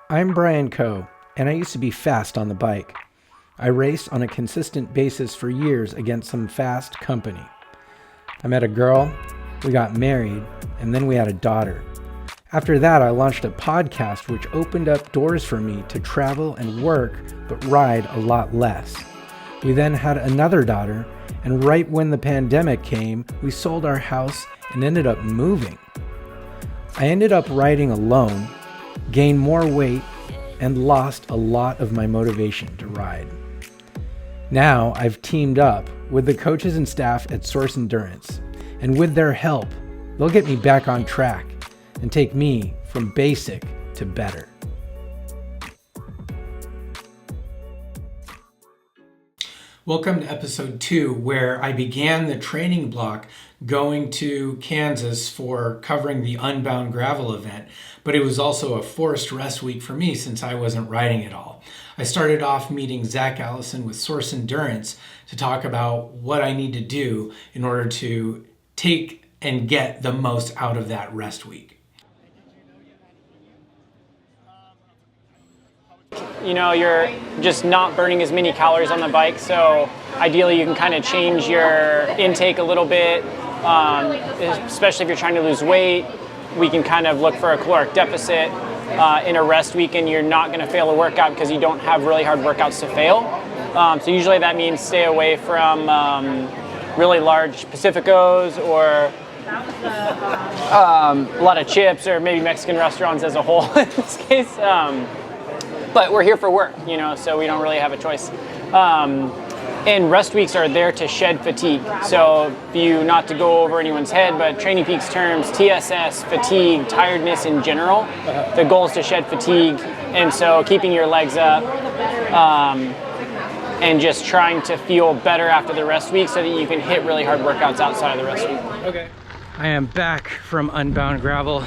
I'm Brian Coe, and I used to be fast on the bike. I raced on a consistent basis for years against some fast company. I met a girl, we got married, and then we had a daughter. After that, I launched a podcast which opened up doors for me to travel and work, but ride a lot less. We then had another daughter, and right when the pandemic came, we sold our house and ended up moving. I ended up riding alone, gained more weight, and lost a lot of my motivation to ride. Now I've teamed up with the coaches and staff at Source Endurance, and with their help, they'll get me back on track and take me from basic to better. Welcome to episode 2, where I began the training block going to Kansas for covering the Unbound Gravel event, but it was also a forced rest week for me since I wasn't riding at all. I started off meeting Zack Allison with Source Endurance to talk about what I need to do in order to take and get the most out of that rest week. You know, you're just not burning as many calories on the bike, so ideally you can kind of change your intake a little bit, especially if you're trying to lose weight. We can kind of look for a caloric deficit in a rest week, and you're not going to fail a workout because you don't have really hard workouts to fail. So usually that means stay away from really large Pacificos or a lot of chips, or maybe Mexican restaurants as a whole in this case. But we're here for work, you know, so we don't really have a choice. And rest weeks are there to shed fatigue. So not to go over anyone's head, but Training Peaks terms, TSS, fatigue, tiredness in general, the goal is to shed fatigue. And so keeping your legs up and just trying to feel better after the rest week so that you can hit really hard workouts outside of the rest week. Okay. I am back from Unbound Gravel.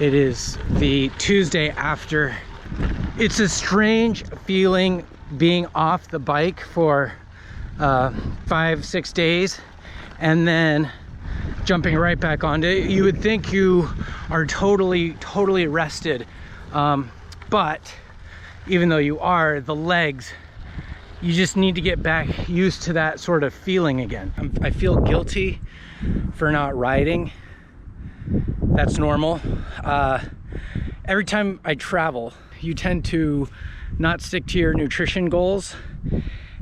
It is the Tuesday after. It's a strange feeling being off the bike for 5-6 days and then jumping right back onto it. You would think you are totally rested, but even though you are, the legs, you just need to get back used to that sort of feeling again. I feel guilty for not riding. That's normal. Every time I travel, you tend to not stick to your nutrition goals,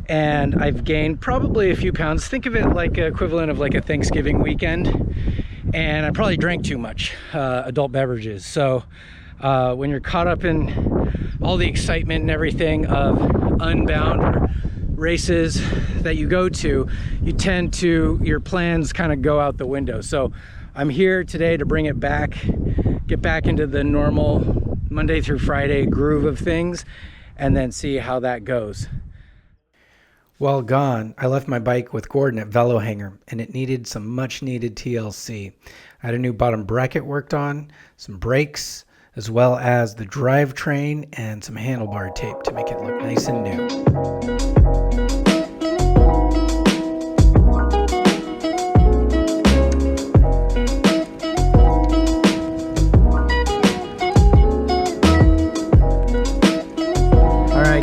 and I've gained probably a few pounds. Think of it like equivalent of like a Thanksgiving weekend, and I probably drank too much adult beverages. So when you're caught up in all the excitement and everything of Unbound races that you go to, your plans kind of go out the window. So I'm here today to bring it back, get back into the normal Monday through Friday groove of things, and then see how that goes. While gone, I left my bike with Gordon at Velo Hanger, and it needed some much needed TLC. I had a new bottom bracket worked on, some brakes, as well as the drivetrain and some handlebar tape to make it look nice and new.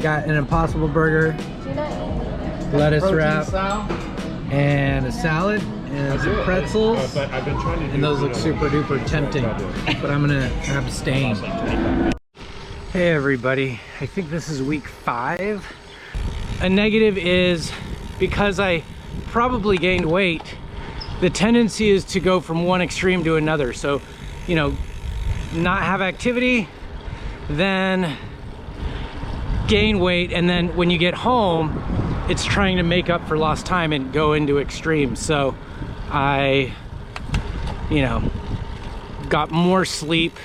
Got an Impossible Burger, lettuce wrap, and a salad, and some pretzels, and those look super duper tempting, but I'm gonna abstain. Hey everybody, I think this is week 5. A negative is because I probably gained weight, the tendency is to go from one extreme to another. So, you know, not have activity, then gain weight, and then when you get home, it's trying to make up for lost time and go into extremes. So I, got more sleep,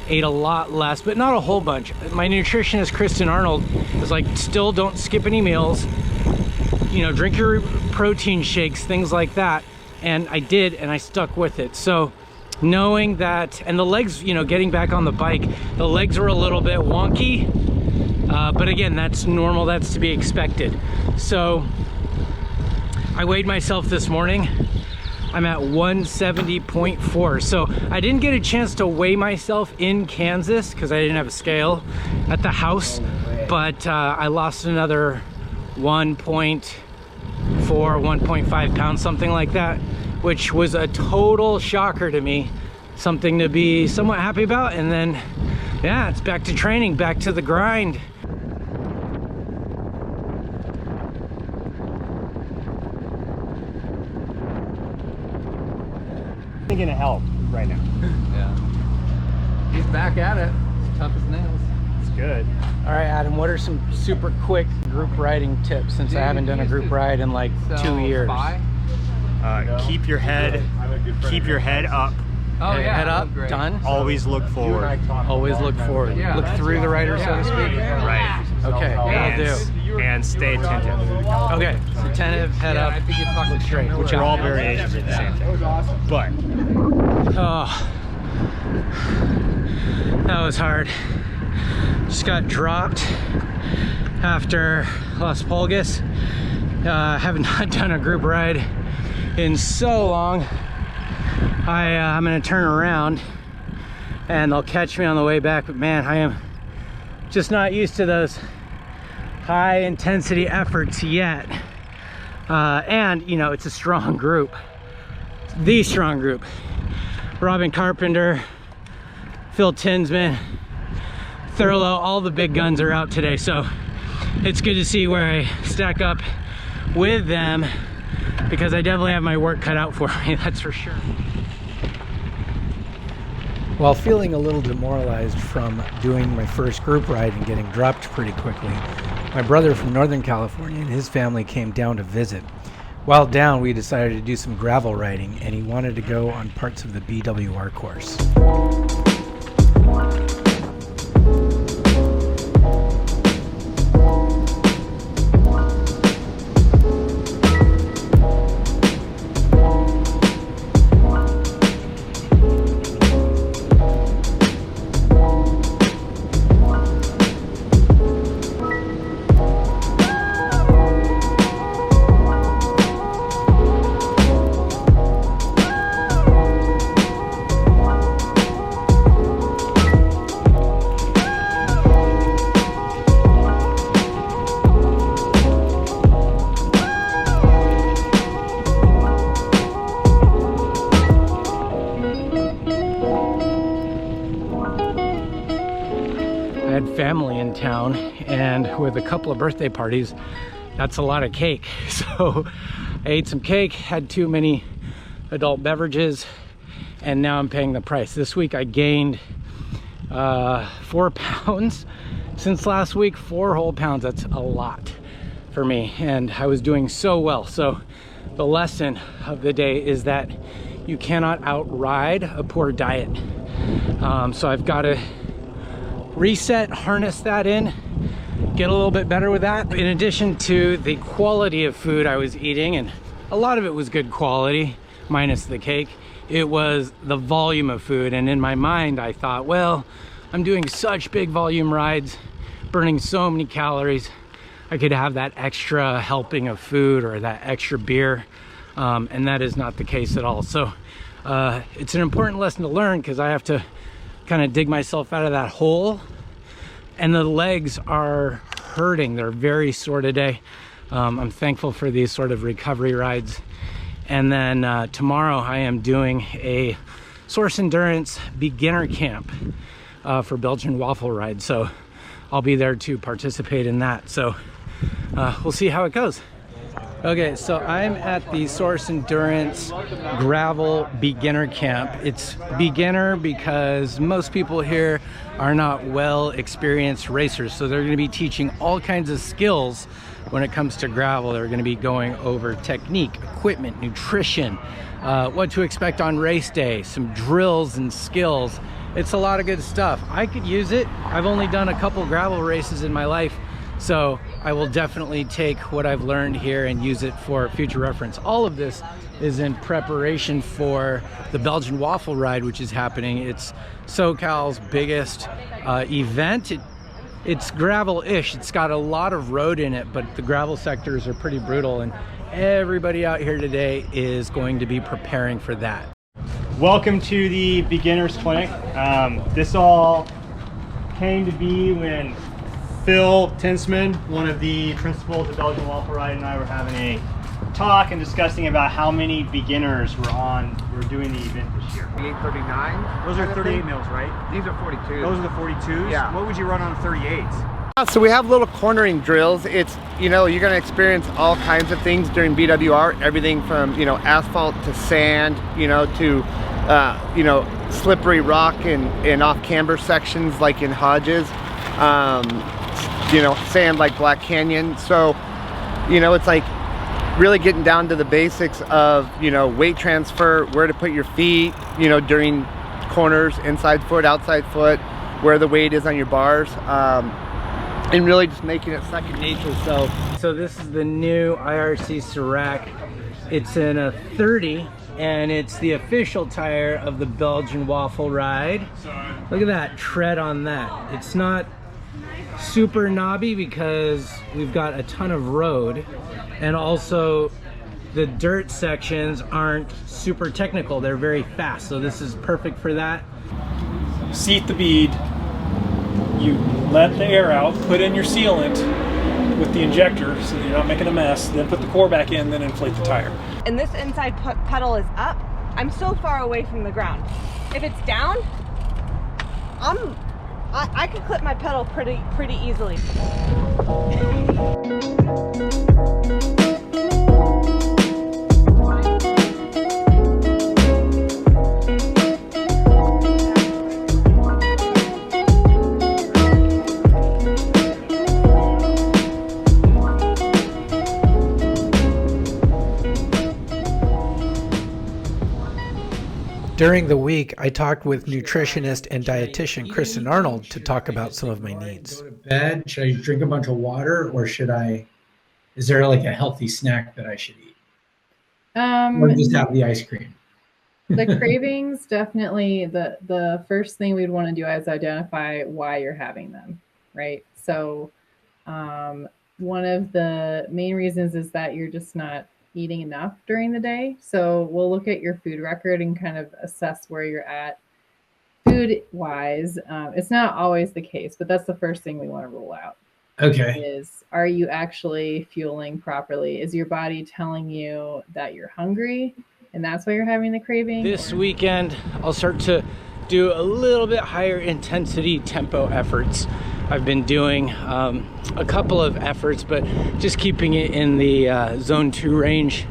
ate a lot less, but not a whole bunch. My nutritionist, Kristen Arnold, was like, still don't skip any meals, drink your protein shakes, things like that. And I did, and I stuck with it. So knowing that, and the legs, getting back on the bike, the legs were a little bit wonky. But again, that's normal, that's to be expected. So I weighed myself this morning. I'm at 170.4. So I didn't get a chance to weigh myself in Kansas because I didn't have a scale at the house, but I lost another 1.4, 1.5 pounds, something like that, which was a total shocker to me. Something to be somewhat happy about. And then, yeah, it's back to training, back to the grind. Gonna help right now. Yeah. He's back at it. It's tough as nails. It's good. All right, Adam, what are some super quick group riding tips since I haven't done a group ride in like 2 years? Keep your head up. Oh yeah, head up, done. Always look forward. Always look forward. Look through the rider, so to speak. Right. Okay, that'll do. And stay attentive. Okay, so attentive, head up, look straight. Which are all variations of the same thing. But oh, that was hard. Just got dropped after Las Pulgas. Have not done a group ride in so long. I'm gonna turn around and they'll catch me on the way back, but man, I am just not used to those high intensity efforts yet. And you know, it's a strong group, the strong group. Robin Carpenter, Phil Tinsman, Thurlow, all the big guns are out today, so it's good to see where I stack up with them, because I definitely have my work cut out for me, that's for sure. While feeling a little demoralized from doing my first group ride and getting dropped pretty quickly, my brother from Northern California and his family came down to visit. While down, we decided to do some gravel riding, and he wanted to go on parts of the BWR course. Family in town, and with a couple of birthday parties, that's a lot of cake. So I ate some cake, had too many adult beverages, and now I'm paying the price. This week I gained 4 pounds since last week. 4 whole pounds, that's a lot for me, and I was doing so well. So the lesson of the day is that you cannot outride a poor diet. So I've got to reset, harness that in, get a little bit better with that. In addition to the quality of food I was eating, and a lot of it was good quality, minus the cake, it was the volume of food. And in my mind, I thought, well, I'm doing such big volume rides, burning so many calories, I could have that extra helping of food or that extra beer, and that is not the case at all. So it's an important lesson to learn, because I have to kind of dig myself out of that hole, and the legs are hurting. They're very sore today. I'm thankful for these sort of recovery rides. And then tomorrow I am doing a source endurance beginner camp for Belgian Waffle Ride, so I'll be there to participate in that. So we'll see how it goes. Okay, so I'm at the Source Endurance Gravel Beginner Camp. It's beginner because most people here are not well experienced racers, so they're going to be teaching all kinds of skills when it comes to gravel. They're going to be going over technique, equipment, nutrition, what to expect on race day, some drills and skills. It's a lot of good stuff. I could use it. I've only done a couple gravel races in my life, so I will definitely take what I've learned here and use it for future reference. All of this is in preparation for the Belgian Waffle Ride, which is happening. It's SoCal's biggest event. It's gravel-ish. It's got a lot of road in it, but the gravel sectors are pretty brutal, and everybody out here today is going to be preparing for that. Welcome to the Beginners Clinic. This all came to be when Phil Tinsman, one of the principals of Belgian Waffle Ride, and I were having a talk and discussing about how many beginners were doing the event this year. 839. Those are 38 mils, right? These are 42. Those are the 42s? Yeah. What would you run on 38s? So we have little cornering drills. It's, you know, you're going to experience all kinds of things during BWR, everything from, you know, asphalt to sand, you know, to, you know, slippery rock and off camber sections like in Hodges, you know, sand like Black Canyon. So, you know, it's like really getting down to the basics of, you know, weight transfer, where to put your feet, you know, during corners, inside foot, outside foot, where the weight is on your bars. And really just making it second nature. So this is the new IRC Serac. It's in a 30 and it's the official tire of the Belgian Waffle Ride. Look at that tread on that. It's not super knobby because we've got a ton of road, and also the dirt sections aren't super technical. They're very fast, so this is perfect for that. Seat the bead, you let the air out, put in your sealant with the injector so that you're not making a mess, then put the core back in, then inflate the tire. And this inside pedal is up, I'm so far away from the ground. If it's down, I can clip my pedal pretty easily. During the week, I talked with nutritionist and dietitian Kristen Arnold to talk about some of my needs. Go to bed, should I drink a bunch of water, or is there like a healthy snack that I should eat? Or just have the ice cream? The cravings, definitely the first thing we'd want to do is identify why you're having them, right? So one of the main reasons is that you're just not eating enough during the day. So we'll look at your food record and kind of assess where you're at food wise. It's not always the case, but that's the first thing we want to rule out. Okay. Is, are you actually fueling properly? Is your body telling you that you're hungry and that's why you're having the craving? This weekend, I'll start to do a little bit higher intensity tempo efforts. I've been doing a couple of efforts, but just keeping it in the zone 2 range,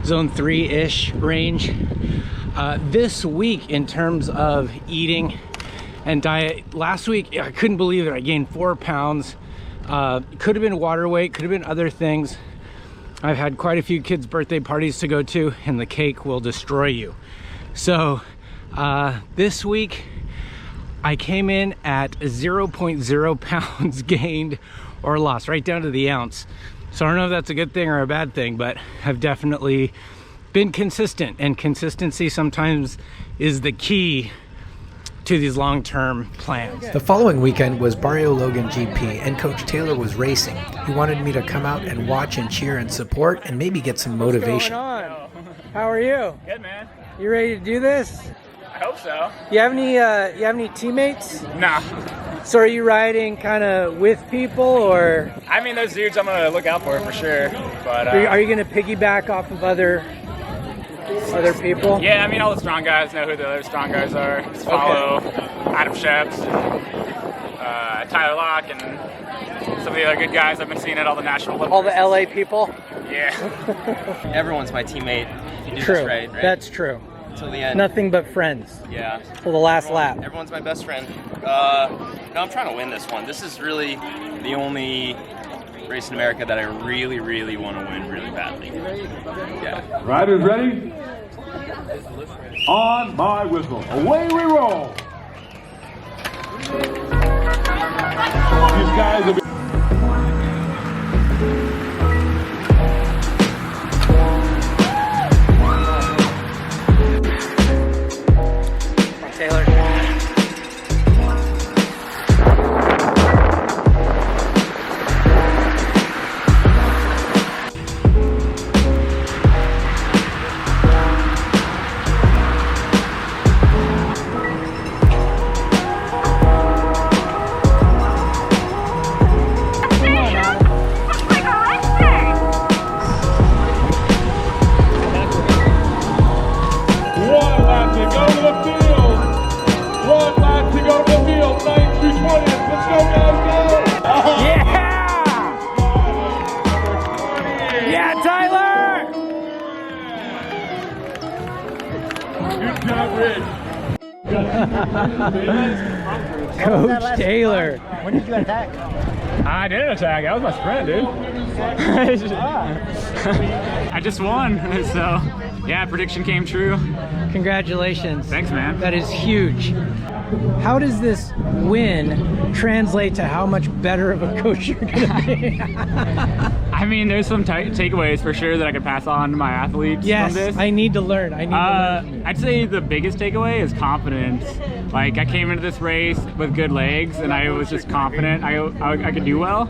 zone 3-ish range. This week, in terms of eating and diet, last week I couldn't believe it. I gained 4 pounds. Could have been water weight, could have been other things. I've had quite a few kids' birthday parties to go to, and the cake will destroy you. So this week I came in at 0.0 pounds gained or lost, right down to the ounce. So I don't know if that's a good thing or a bad thing, but I've definitely been consistent, and consistency sometimes is the key to these long-term plans. The following weekend was Barrio Logan GP, and Coach Taylor was racing. He wanted me to come out and watch and cheer and support and maybe get some motivation. What's going on? How are you? Good, man. You ready to do this? I hope so. You have any teammates? Nah. So are you riding kind of with people, or? I mean, those dudes I'm going to look out for sure. But are you going to piggyback off of other people? Yeah, I mean, all the strong guys know who the other strong guys are. Just follow Adam Sheps, Tyler Locke, and some of the other good guys I've been seeing at all the national levels. All the LA people? Yeah. Everyone's my teammate. If you do True. this right? That's true. Till the end. Nothing but friends. Yeah. Till the last lap. Everyone's my best friend. No, I'm trying to win this one. This is really the only race in America that I really, really want to win really badly. Yeah. Riders ready? On my whistle. Away we roll. These guys have been Taylor. Coach Taylor. When did you attack? I didn't attack. That was my sprint, dude. I just won. So, yeah, prediction came true. Congratulations. Thanks, man. That is huge. How does this win translate to how much better of a coach you're gonna be? I mean, there's some takeaways for sure that I could pass on to my athletes Yes, from this. I need to learn. I need to learn. I'd say the biggest takeaway is confidence. Like, I came into this race with good legs, and I was just confident I could do well.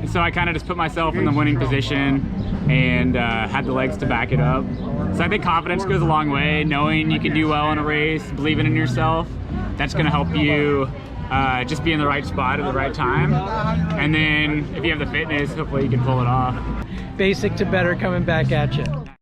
So I kind of just put myself in the winning position and had the legs to back it up. So I think confidence goes a long way. Knowing you can do well in a race, believing in yourself, that's going to help you just be in the right spot at the right time. And then if you have the fitness, hopefully you can pull it off. Basic to better coming back at you.